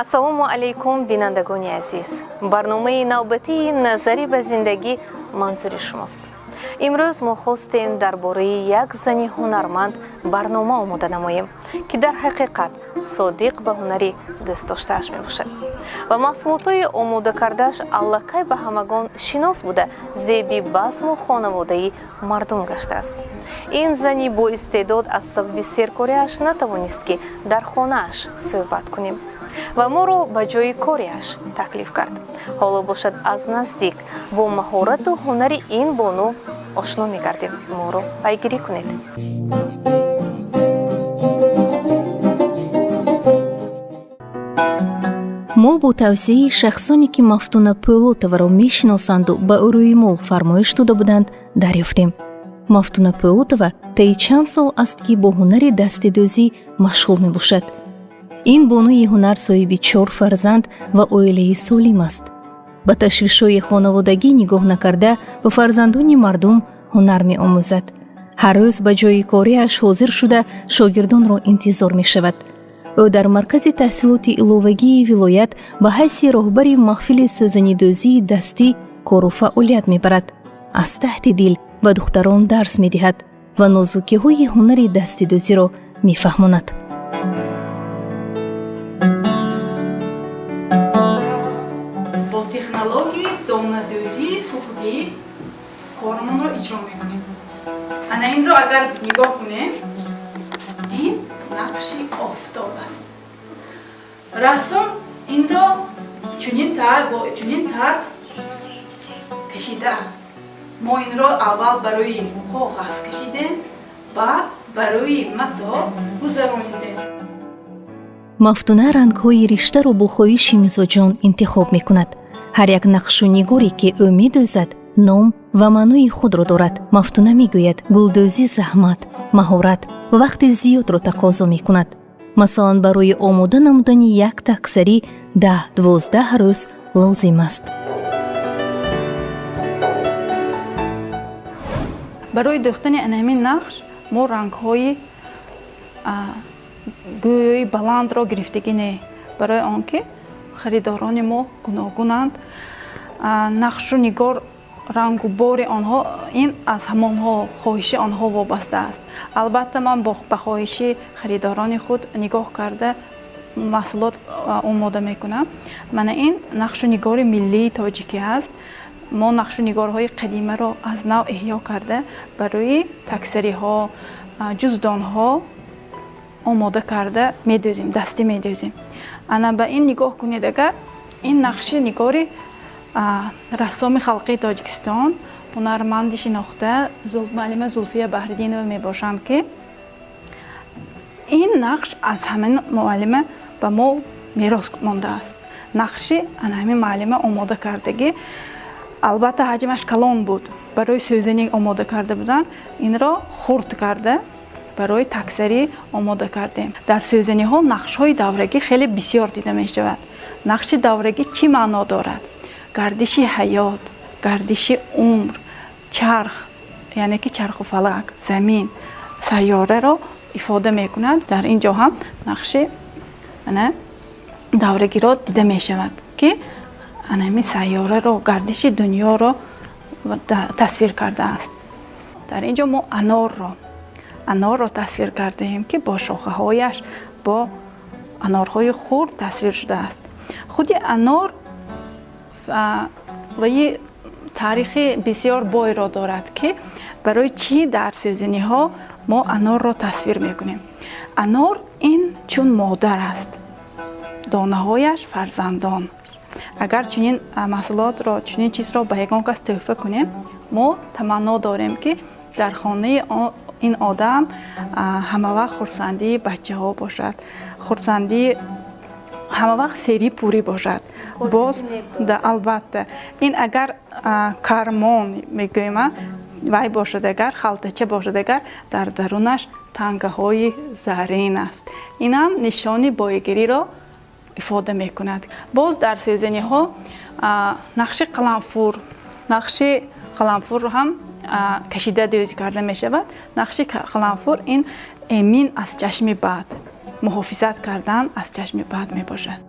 ассалому алейкум бинандагони азиз. барномаи навбатии назари ба зиндагӣ манзури шумост. имрӯз мо хостем дар бораи як зани ҳунарманд барнома омода намоем, ки дар ҳақиқат содиқ ба ҳунари дӯстдоштааш мебошад ва маҳсулотҳои омода кардааш аллакай ба ҳамагон шинос буда зеби базму хонаводаи мардум гаштааст. ин зани боистеъдод аз сабаби серкориаш натавонист ки дар хонааш суҳбат кунем ва моро ба ҷои корияш таклиф кард. ҳоло бошад аз наздик бо маҳорату ҳунари ин бону ошно мегардем. моро пайгирӣ кунед. мо бо тавсеяи шахсоне ки Мафтуна Пӯлотоваро мешиносанду ба ӯ рӯи мол фармоиш дода буданд дарёфтем. Мафтуна Пӯлотова таи чанд сол аст ки бо ҳунари дастидӯзӣ машғул мебошад. ин бонуи ҳунар соҳиби 4 фарзанд ва оилаи солим аст. ба ташвишҳои хонаводагӣ нигоҳ накарда ба фарзандони мардум ҳунар меомӯзад. ҳар рӯз ба ҷои кориаш ҳозир шуда шогирдонро интизор мешавад. ӯ дар маркази таҳсилоти иловагии вилоят ба ҳайси роҳбари маҳфили сӯзанидӯзии дастӣ кору фаъолият мебарад. аз таҳти дил ба духтарон дарс медиҳад ва нозукиҳои ҳунари дастидӯзиро мефаҳмонад. бо технологияи донадӯзии суфудӣ корамонро иҷро мекунем. ана инро агар нигоҳ кунем, ин нақши офтоб аст. рассом инро чунин тарз кашидааст. мо инро аввал барои қоғаз кашидем, баъд барои матоъ гузарондем. Мафтуна рангҳои риштаро бо хоҳиши мизоҷон интихоб мекунад. ҳар як нақшу нигоре ки ӯ медӯзад ном ва маънои худро дорад. Мафтуна мегӯяд гулдӯзӣ заҳмат, маҳорат ва вақти зиёдро тақозо мекунад. масалан барои омода намудани як таксарӣ 10-12 рӯз лозим аст. барои дӯхтани анҳамин нақш мо рангҳои гӯёи баландро гирифтагӣ не, барои он ки харидорони мо гуногунанд. нақшу нигор рангу бори онҳо ин аз ҳамонҳо хоҳиши онҳо вобаста аст. албатта ман ба хоҳиши харидорони худ нигоҳ карда маҳсулот омода мекунам. мана ин нақшу нигори миллии тоҷикӣ аст. мо нақшу нигорҳои қадимаро аз нав эҳё карда барои таксариҳо, ҷуздонҳо омода карда медӯзем, дастӣ медӯзем. ана ба ин нигоҳ кунед, агар ин нақши нигори рассоми халқии Тоҷикистон, ҳунарманди шинохта муаллима Зулфия Баҳриддинова мебошанд, ки ин нақш аз ҳамин муаллима ба мо мерос мондааст. нақши ҳамин муаллима омода кардагӣ, албатта ҳаҷмаш калон буд. барои сӯзанӣ омода карда буданд, инро хурд карда барои таксарӣ омода кардем. дар сӯзаниҳо нақшҳои даврагӣ хеле бисёр дида мешавад. нақши даврагӣ чӣ маъно дорад? гардиши ҳаёт, гардиши умр, чарх, яъне ки чарху фалак, замин, сайёраро ифода мекунад. дар ин ҷо ҳам нақши даврагиро дида мешавад, ки анами сайёраро, гардиши дунёро тасвир кардааст. дар ин ҷо мо анорро тасвир кардаем, ки бо шохаҳояш бо анорҳои хурд тасвир шудааст. худи анор ваи таърихи бисёр бойро дорад, ки барои чӣ дар сӯзаниҳо мо анорро тасвир мекунем. анор ин чун модар аст, донаҳояш фарзандон. агар чунин маҳсулотро, чунин чизро ба ягон кас тӯҳфа кунем, мо таманно дорем, ки дар хонаи ин одам ҳамавақт хурсандии бачаҳо бошад, хурсандии ҳамавақт сери пурӣ бошад. боз албатта ин агар кармон мегӯем вай бошад, агар халтача бошад, агар дар дарунаш тангаҳои заррин аст, ин ҳам нишони боягириро ифода мекунад. боз дар сӯзаниҳо нақши қаламфур ҳам кашида дӯзӣ карда мешавад. нақши қаламфур ин эмин аз чашми бад, муҳофизат кардан аз чашми бад мебошад.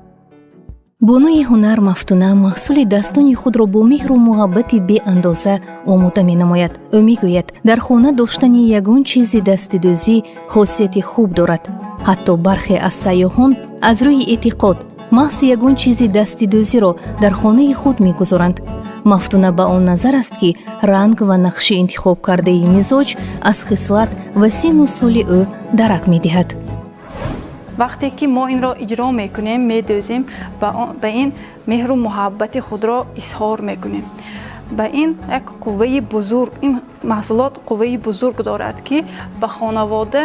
бонуи ҳунар Мафтуна маҳсули дастони худро бо меҳру муҳаббати беандоза омода менамояд. ӯ мегӯяд дар хона доштани ягон чизи дастидӯзӣ хосияти хуб дорад. ҳатто бархе аз сайёҳон аз рӯи эътиқод маҳз ягон чизи дастидӯзиро дар хонаи худ мегузоранд. Мафтуна ба он назар аст ки ранг ва нақши интихоб кардаи мизоҷ аз хислат ва сину соли ӯ дарак медиҳад. вақте ки мо инро иҷро мекунем, медӯзем, ба ин меҳру муҳаббати худро изҳор мекунем. ба ин як қувваи бузург, ин маҳсулот қувваи бузург дорад ки ба хонавода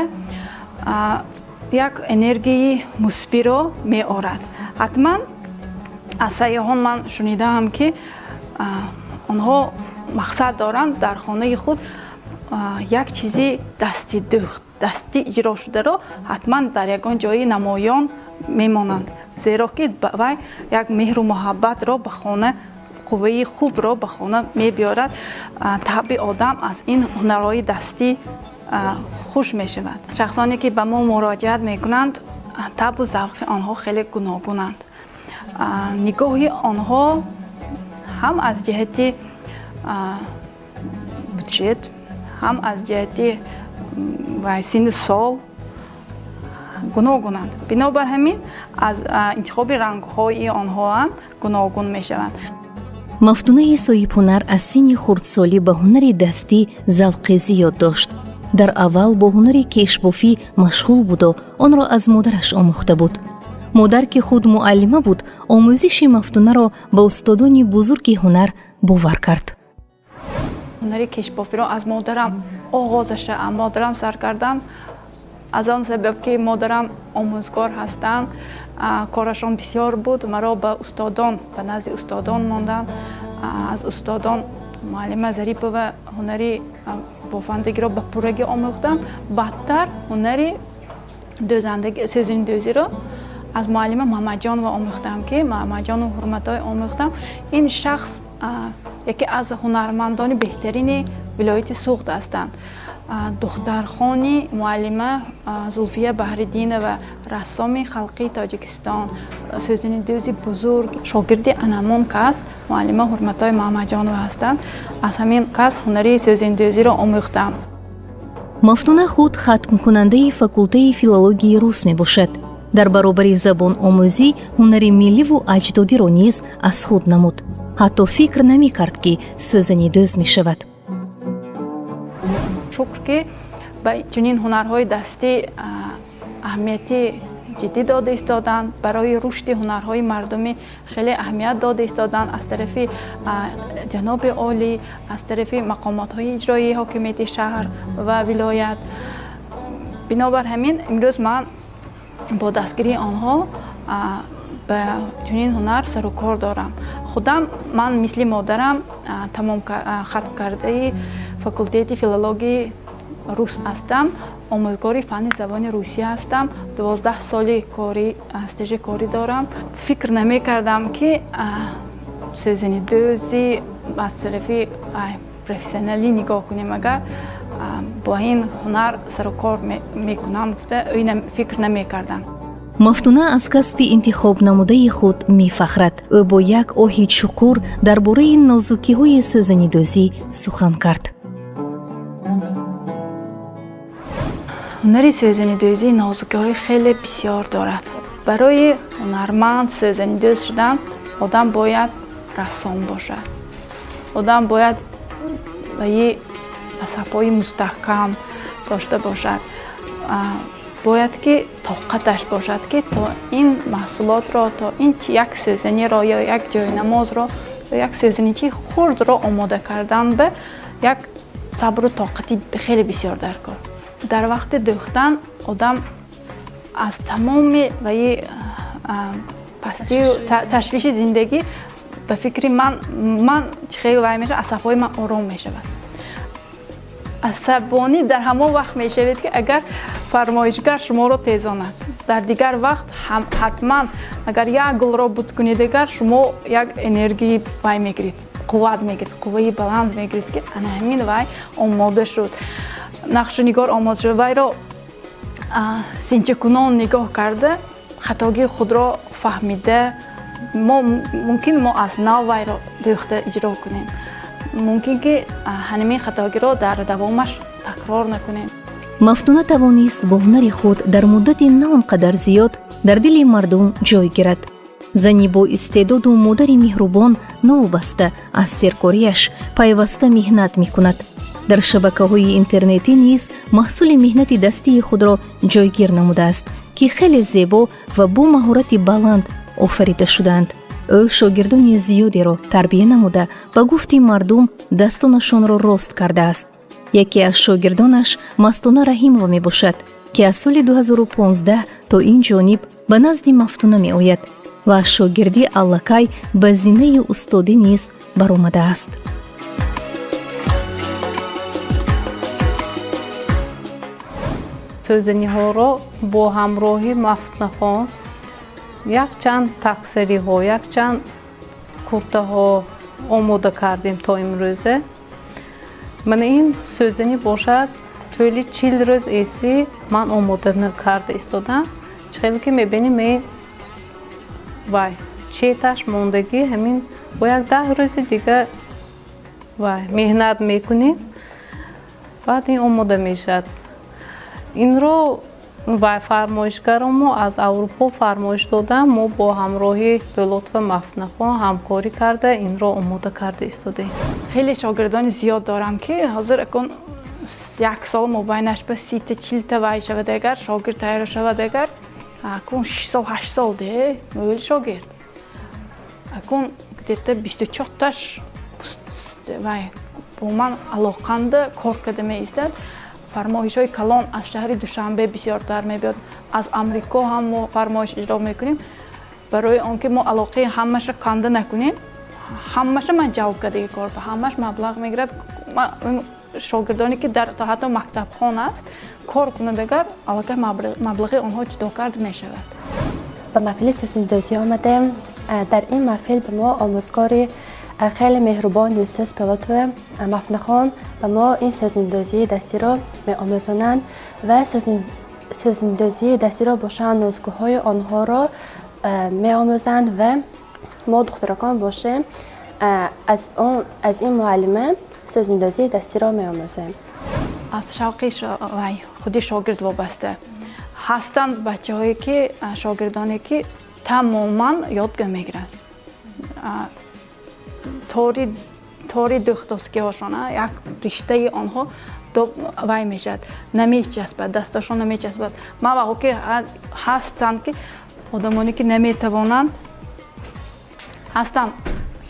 як энергияи мусбиро меорад. ҳатман аз сайёҳон ман шунидаам ки онҳо мақсад доранд дар хонаи худ як чизи дасти дӯхт, дастӣ иҷро шударо ҳатман дар ягон ҷои намоён мемонанд, зеро ки вай як меҳру муҳаббатро ба хона, қувваи хубро ба хона мебиёрад. табъи одам аз ин ҳунарҳои дастӣ хуш мешавад. шахсоне ки ба мо муроҷиат мекунанд, табу завқи онҳо хеле гуногунанд. нигоҳи онҳо ҳам аз ҷиҳати бюджет, ҳам аз ҷиҳати синни сол гуногунанд. бинобар ҳамин аз интихоби рангҳои онҳо ҳам гуногун мешаванд. Мафтунаи соҳибҳунар аз синни хурдсолӣ ба ҳунари дастӣ завқи зиёд дошт. дар аввал бо ҳунари кешбофӣ машғул буду онро аз модараш омӯхта буд. модар ки худ муаллима буд, омӯзиши Мафтунаро ба устодони бузурги ҳунар бовар кард. ҳунари кешбофиро аз модарам оғозаша модарам сар кардам. аз он сабаб ки модарам омӯзгор ҳастанд, корашон бисёр буд. маро ба устодон, ба назди устодон мондам. аз устодон муаллима Зарипова ҳунари бофандагиро ба пуррагӣ омӯхтам. баъдтар ҳунари сӯзани дӯзиро аз муаллима Маҳмадҷонова омӯхтам, ки Маҳмадҷону Ҳурматой омӯхтам. ин шахс яке аз ҳунармандони беҳтарини вилояти Суғд ҳастанд. духтархони муаллима Зулфия Баҳриддинова, рассоми халқии Тоҷикистон, сӯзанидӯзи бузург, шогирди анамон кас муаллима Ҳурматой Маҳмадҷонова ҳастанд. аз ҳамин кас ҳунари сӯзанидӯзиро омӯхтам. Мафтуна худ хатмкунандаи факултаи филологияи рус мебошад. дар баробари забономӯзӣ ҳунари милливу аҷдодиро низ аз худ намуд. ҳатто фикр намекард ки сӯзанидӯз мешавад. шукр ки ба чунин ҳунарҳои дастӣ аҳамияти ҷиддӣ дода истоданд. барои рушди ҳунарҳои мардумӣ хеле аҳамият дода истоданд аз тарафи ҷаноби олӣ, аз тарафи мақомотҳои иҷроии ҳокимияти шаҳр ва вилоят. бинобар ҳамин имрӯз ман бо дастгирии онҳо ба чунин ҳунар сару кор дорам. худам ман мисли модарам тамом хатм кардаи факултети филологияи рус ҳастам. омӯзгори фанни забони русия ҳастам. 12 соли стажи корӣ дорам. фикр намекардам ки сӯзанидӯзӣ аз тарафи профессионалӣ нигоҳ кунем, агар бо ин ҳунар сару кор мекунам гуфта фикр намекардам. Мафтуна аз касби интихоб намудаи худ мефахрад. ӯ бо як оҳи чуқур дар бораи нозукиҳои сӯзанидӯзӣ сухан кард. ҳунари сӯзанидӯзӣ нозукиҳои хеле бисёр дорад. барои ҳунарманд сӯзанидӯз шудан одам бояд рассом бошад. одам бояд асабҳои мустаҳкам дошта бошад. бояд ки тоқаташ бошад ки то ин маҳсулотро, то ин як сӯзаниро ё як ҷойнамозро ё як сӯзаничии хурдро омода кардан ба як сабру тоқати хеле бисёр даркор. дар вақти дӯхтан одам аз тамоми пастию ташвиши зиндагӣ ба фикри ман чӣ хел вай мешавад, асабҳои ман ором мешавад. асабонӣ дар ҳамон вақт мешавед ки агар фармоишгар шуморо тезонад. дар дигар вақт ҳатман агар як гулро буд кунед, агар шумо як энергии вай мегиред, қувват мегиред, қувваи баланд мегиред ки ана ҳамин вай омода шуд. нақшунигор омода шуд. вайро синчикунон нигоҳ карда, хатогии худро фаҳмида, ما ممکن ما از نو وی را دوخته اجرا کنیم ممکن که همین خطاگی را در دوامش تکرار نکنیم мафтуна тавонист бо ҳунари худ дар муддати на он қадар зиёд дар дили мардум ҷой гирад. зани бо истеъдоду модари меҳрубон новобаста аз серкорияш пайваста меҳнат мекунад. дар шабакаҳои интернетӣ низ маҳсули меҳнати дастии худро ҷойгир намудааст ки хеле зебо ва бо маҳорати баланд офарида шудаанд. ӯ шогирдони зиёдеро тарбия намуда ба гуфти мардум дастонашонро рост кардааст. яке аз шогирдонаш Мастона Раҳимова мебошад ки аз соли 2015 то ин ҷониб ба назди Мафтуна меояд ва шогирдӣ аллакай ба зинаи устодӣ низ баромадааст. сӯзаниҳоро бо ҳамроҳи Мафтунахон якчанд таксириҳо якчанд куртаҳо омода кардем то имрӯзе. мана ин сӯзанӣ бошад тӯли 40 рӯз эси ман омода карда истодам. чхеле ки мебинем вай четаш мондагӣ ҳамин бо як 10 рӯзи дига вай меҳнат мекунем баъд ин омода мешавад. инро вай фармоишгаромо аз аврупо фармоиш додам. мо бо ҳамроҳи Лутфа Мафтунахон ҳамкорӣ карда инро омода карда истодем. خیلی شاگردان زیاد دارم که حاضر اکن یک سال مبینش به 30-40 تا وای شود اگر شاگرد تیار شود اگر اکن 6 سال 8 سال ده مویل شاگرد اکن دیده 24 تاش وای با من علاقنده کار کردم ایستد. فرمایش های کلان از شهر دوشنبه بسیارتر میبید. از آمریکا هم ما فرمایش اجرا میکنیم برای آنکه ما علاقه همش را کنده نکنیم. همش من جواب کرده کار به همش مبلغ میگیرد. شاگردانی که در تا حتی مکتب خانه است کار کنندگان علاقه مبلغ آنها جدا کرد میشود. به محفل سوسندوزی آمدیم. در این محفل به ما آموزگاری خیلی مهربان لیسانس پیلوتو مفنخان به ما این سوسندوزی دستی را می آموزانند و سوسندوزی دستی را با شان نوزگوهای آنها را می آموزند و ما دخترکان باشیم از این معلمه سوسندوزی دستی را می آموزیم. از شوق خود شاگرد وابسته هستند بچه هایی که شاگردانی که تماما یاد میگیرند. طوری دختوسکی هاشون یک رشته آنها وای میشد نمیچسبد دستشون نمیچسبد. ما واقعا که هستند که آدمانی که نمیتوانند هستند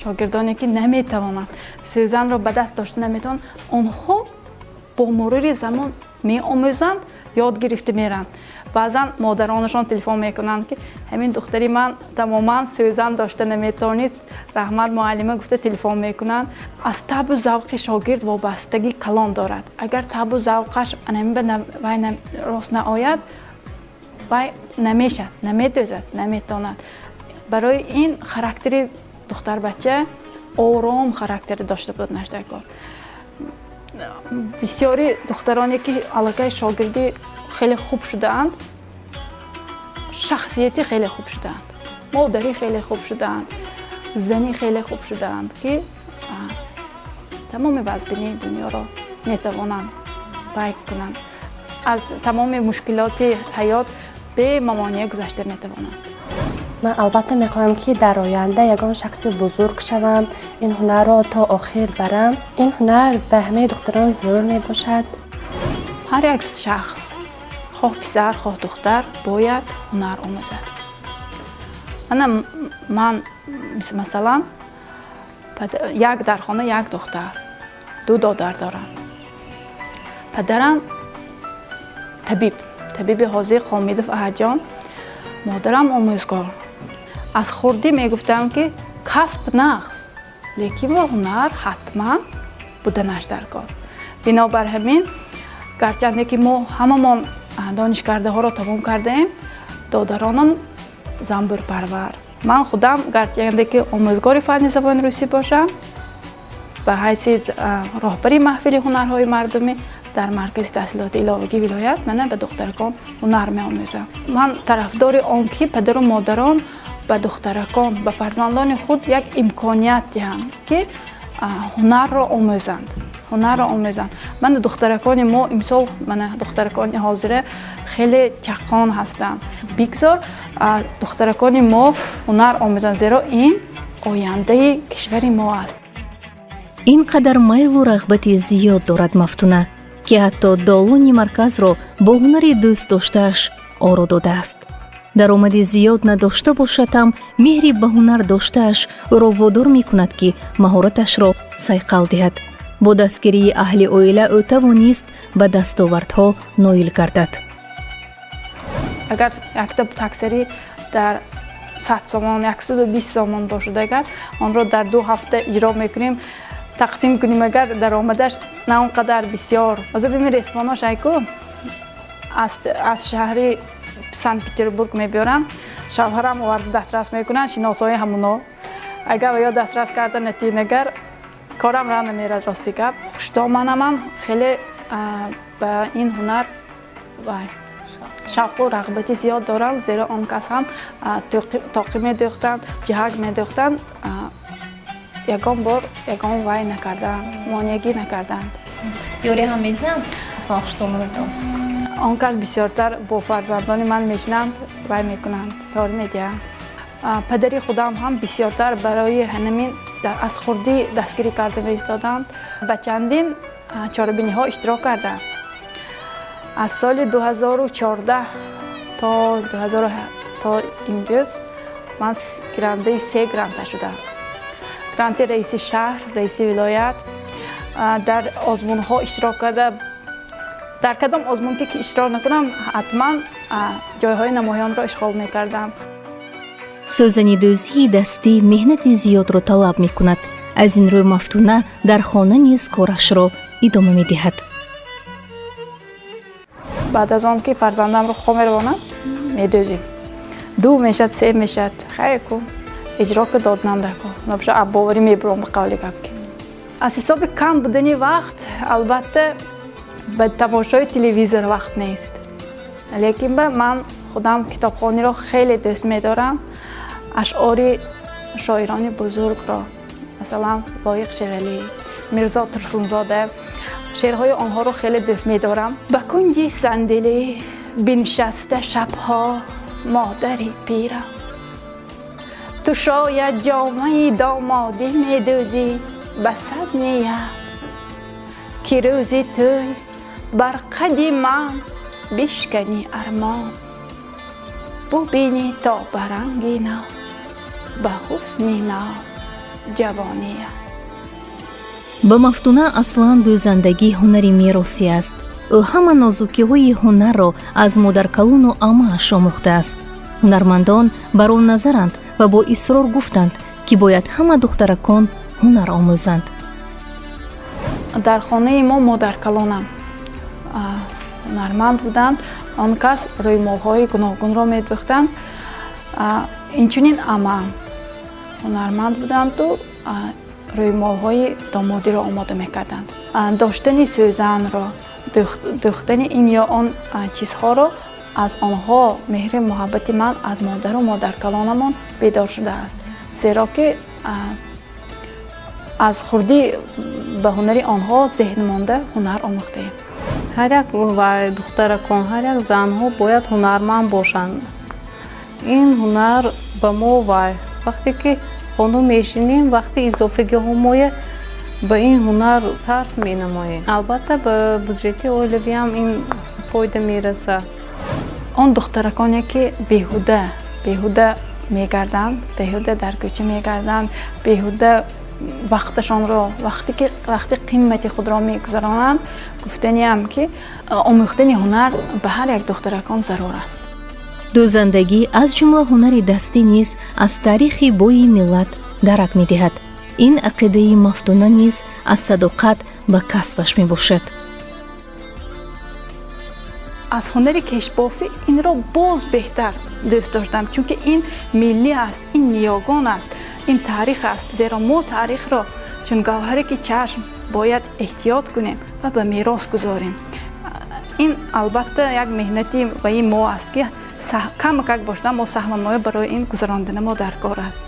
شاگردانی که نمیتوانند سوزن را به دست داشته نمیتوانند آنها با مرور زمان می آموزند یاد گرفته میرند. بعضا مادرانشان تلفن میکنند که همین دختری من تماما سوزن داشته نمیتونست. رحمت معلمه گفته تلفن میکنند. از طب و ذوق شاگرد وابستگی کلان دارد. اگر طب و ذوقش راست نآید وای نمیشه نمیدوزد نمیتواند. برای این خاراکتر دختر بچه آرام خاراکتر داشته بود نشده کار. بسیاری دخترانی که علاقه شاگردی خیلی خوب شدند شخصیتی خیلی خوب شدند مادری خیلی خوب شدند زنی خیلی خوب شدند که تمام وضعیت دنیا را میتوانند بیان کنند. از تمام مشکلات حیات به ممانعه گذشته میتوانند. من البته میخواهم که در آینده یگان شخص بزرگ شوم این هنر را تا آخر برم. این هنر به همه دختران ضرور میباشد. هر یک شخص خواه پسر خواه دختر باید هنر آموزد. من مثلا یک در خانه یک دختر دو دادر دارم. پدرم طبیب حاضر حامدوف احجان مادرم آموزگار. از خوردی میگفتم که کسب نقص لیکن با هنر حتما بودنش در کار. بنابر همین گرچنده که ما هممون دانشکده ها را تمام کردیم دادرانم زنبور پرور. من خودم گرچنده که آموزگار فن زبان روسی باشم به حیث راهبری محفل هنرهای مردمی در مرکز تحصیلات علاوگی ولایت من به دخترکان هنر می آموزم. من طرفدار آن که پدر و مادران ба духтаракон ба фарзандони худ як имконият диҳанд ки ҳунарро омӯзанд. Мана духтаракони мо имсол мана духтаракони ҳозира хеле чақон ҳастанд. Бигзор духтаракони мо ҳунар омӯзанд, зеро ин ояндаи кишвари мо аст. ин қадар майлу рағбати зиёд дорад Мафтуна ки ҳатто долони марказро бо ҳунари дӯст доштааш оро додааст. даромади зиёд надошта бошад ҳам меҳри ба ҳунар доштааш ӯро водор мекунад ки маҳораташро сайқал диҳад. бо дастгирии аҳли оила ӯ тавонист ба дастовардҳо ноил гардад. агар якта таксари дар 100 сомон 120 сомон бошад, агар онро дар 2 ҳафта иҷро мекунем, тақсим кунем, агар даромадаш на он қадар бисёр. ҳозир бимир эсфоно шайку аз шаҳри Санкт-Петербург мебиёрам, шавҳарам вард дастрас мекунанд, шиносои ҳамуно. агар ё дастрас карда натинагар корам ра намерад. рости гап хуштоманамам, хеле ба ин ҳунар шавқу рағбати зиёд дорам, зеро он кас ҳам тоқӣ медӯхтанд, ҷиҳак медӯхтанд, ягон бор ягон вай накарданд, монегӣ накарданд. ёре ҳам медиҳанд аслан хуштомадатон? он кас бисёртар бо фарзандони ман мешинанд, вай мекунанд, ёрӣ медиҳанд. падари худам ҳам бисёртар барои ҳанамин аз хурдӣ дастгирӣ карда меистоданд. ба чандин чорабиниҳо иштирок карданд. аз соли 2014 то имрӯз ман грандаи 3 гранта шудам. гранти раиси шаҳр, раиси вилоят. дар озмунҳо иштирок карда, дар кадом озмун ки иштирок накунам, ҳатман ҷойҳои намоёнро ишғол мекардам. сӯзанидӯзии дастӣ меҳнати зиёдро талаб мекунад. аз ин рӯ Мафтуна дар хона низ корашро идома медиҳад. баъд аз он ки фарзандамро хо меравонам, медӯзим. 2 мешад, 3 мешад. хайр ку иҷро ки доднанда ку. Набша аббоварӣ мебурам ба қавли гап ки. аз ҳисоби кам будани вақт, албатта ба тамошои телевизор вақт нест. лекин ман худам китобхониро хеле дӯст медорам. ашъори шоирони бузургро, масалан Лоиқ Шералӣ, Мирзо Турсунзода, шеърҳои онҳоро хеле дӯст медорам. ба кунҷи сандилӣ биншаста шабҳо модари пира, ту шояд ҷомаи домодӣ медӯзӣ ба 100 ният, ки рӯзи тӯй бар қадди ман бишкани армон, бубинӣ то ба ранги нав, ба ҳусни нав ҷавоният. ба Мафтуна аслан дӯзандагӣ ҳунари меросӣ аст. ӯ ҳама нозукиҳои ҳунарро аз модаркалону амааш омӯхтааст. ҳунармандон бар он назаранд ва бо исрор гуфтанд ки бояд ҳама духтаракон ҳунар омӯзанд. дар хонаи мо модаркалонам ҳунарманд буданд. он кас рӯймолҳои гуногунро медӯхтанд. инчунин амаам ҳунарманд буданду рӯймолҳои домодиро омода мекарданд. доштани сӯзанро, дӯхтани ин ё он чизҳоро аз онҳо меҳри муҳаббати ман аз модару модаркалонамон бедор шудааст. зеро ки аз хурдӣ ба ҳунари онҳо зеҳн монда ҳунар омӯхтаем. ҳар як духтаракон, ҳар як занҳо бояд ҳунарманд бошанд. ин ҳунар ба мо вақте ки хона мешинем, вақти изофагиҳо моя ба ин ҳунар сарф менамоем. албатта ба буҷети оилавиам ин фоида мерасад. он духтараконе ки беҳуда мегарданд, беҳуда дар кӯча мегарданд, беҳуда вақташонро вақти қиммати худро мегузаронанд, гуфтаниам ки омӯхтани ҳунар ба ҳар як духтаракон зарур аст. дӯзандагӣ аз ҷумла ҳунари дастӣ низ аз таърихи бои миллат дарак медиҳад. ин ақидаи Мафтуна низ аз садоқат ба касбаш мебошад. аз ҳунари кешбофӣ инро боз беҳтар дӯст доштам, чунки ин миллӣ аст, ин ниёгон аст, ин таърих аст. зеро мо таърихро чун гавҳаре ки чашм бояд эҳтиёт кунем ва ба мерос гузорем. ин албатта як меҳнати ваи мо аст ки камакак бошда мо саҳломоя барои ин гузарондани мо даркор аст.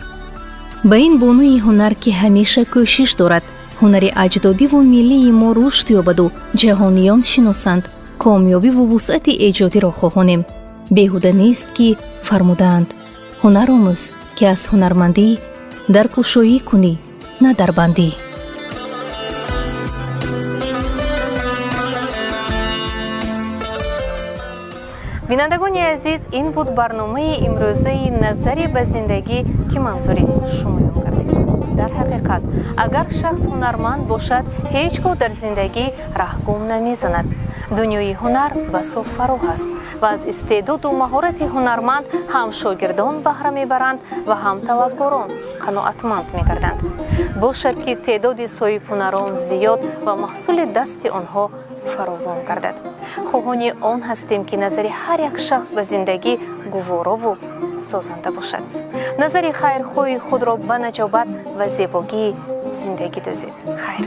ба ин бонуи ҳунар ки ҳамеша кӯшиш дорад ҳунари аҷдодиву миллии мо рушд ёбаду ҷаҳониён шиносанд, комёбиву вусъати эҷодиро хоҳонем. беҳуда нест ки фармудаанд: ҳунар омӯз, ки аз ҳунармандӣ дар кушоӣ кунӣ, на дар бандӣ. бинандагони азиз, ин буд барномаи имрӯзаи назаре ба зиндагӣ ки манзури шумоён кардем. дар ҳақиқат агар шахс ҳунарманд бошад, ҳеҷ гоҳ дар зиндагӣ раҳгум намезанад. дунёи ҳунар басо фароғ аст ва аз истеъдоду маҳорати ҳунарманд ҳам шогирдон баҳра мебаранд ва ҳам талабгорон қаноатманд мегарданд. бошад ки теъдоди соҳибҳунарон зиёд ва маҳсули дасти онҳо фаровон гардад. хоҳони он ҳастем ки назари ҳар як шахс ба зиндагӣ гуворову созанда бошад. назари хайрхоҳи худро ба наҷобат ва зебогии зиндагӣ дӯзед. хайр.